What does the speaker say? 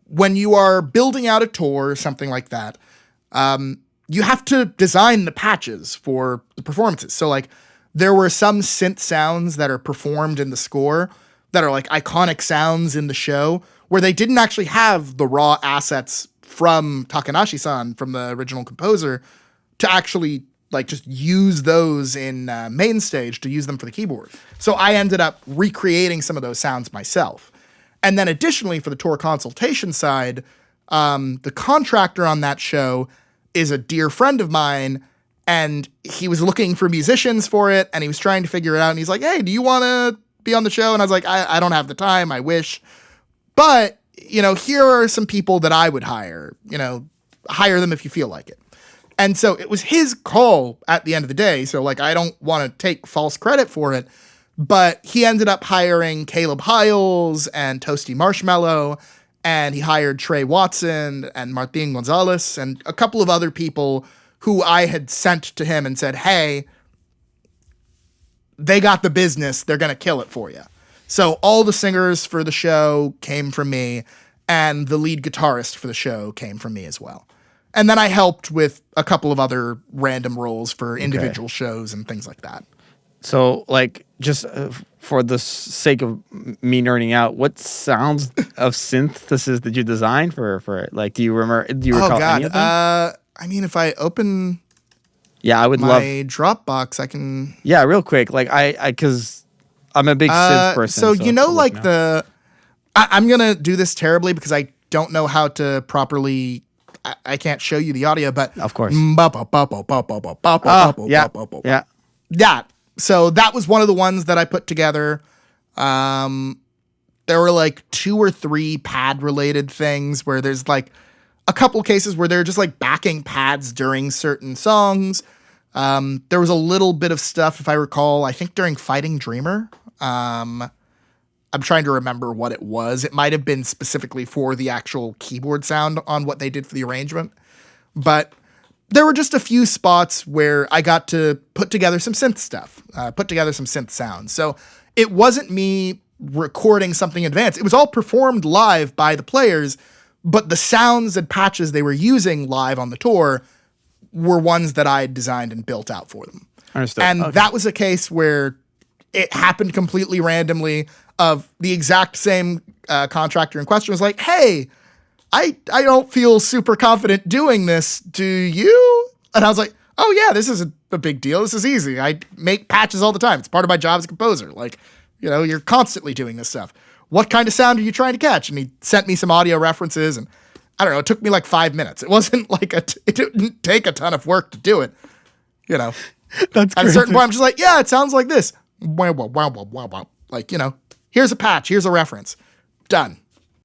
when you are building out a tour or something like that, you have to design the patches for the performances. So like there were some synth sounds that are performed in the score that are like iconic sounds in the show where they didn't actually have the raw assets from Takanashi-san, from the original composer, to actually like just use those in main stage, to use them for the keyboard. So I ended up recreating some of those sounds myself. And then additionally for the tour consultation side, the contractor on that show is a dear friend of mine, and he was looking for musicians for it, and he was trying to figure it out, and he's like, hey, do you want to be on the show? And I was like, I don't have the time, I wish. But, you know, here are some people that I would hire, you know, hire them if you feel like it. And so it was his call at the end of the day. So like, I don't want to take false credit for it, but he ended up hiring Caleb Hiles and Toasty Marshmallow, and he hired Trey Watson and Martin Gonzalez and a couple of other people who I had sent to him and said, hey, they got the business. They're going to kill it for you. So all the singers for the show came from me, and the lead guitarist for the show came from me as well. And then I helped with a couple of other random roles for individual shows and things like that. So, like, just for the sake of me nerding out, what sounds of synthesis did you design for it? Like, do you remember? Do you recall any of them? I mean, if I open, I would my love Dropbox, I can. Yeah, real quick, like because I'm a big synth person. So you know, like I'm gonna do this terribly because I don't know how to properly. I can't show you the audio, but of course. Yeah. That. So that was one of the ones that I put together. There were like 2 or 3 pad related things where there's like a couple cases where they're just like backing pads during certain songs. There was a little bit of stuff, if I recall, I think during Fighting Dreamer. I'm trying to remember what it was. It might have been specifically for the actual keyboard sound on what they did for the arrangement. But there were just a few spots where I got to put together some synth stuff, put together some synth sounds. So it wasn't me recording something in advance. It was all performed live by the players, but the sounds and patches they were using live on the tour were ones that I had designed and built out for them. Understood. And that was a case where it happened completely randomly. Of the exact same contractor in question was like, hey, I don't feel super confident doing this. Do you? And I was like, oh yeah, this isn't a big deal. This is easy. I make patches all the time. It's part of my job as a composer. Like, you know, you're constantly doing this stuff. What kind of sound are you trying to catch? And he sent me some audio references, and I don't know, it took me like 5 minutes. It wasn't like it didn't take a ton of work to do it. You know, that's at a certain point, I'm just like, yeah, it sounds like this. Like, you know, here's a patch. Here's a reference. Done.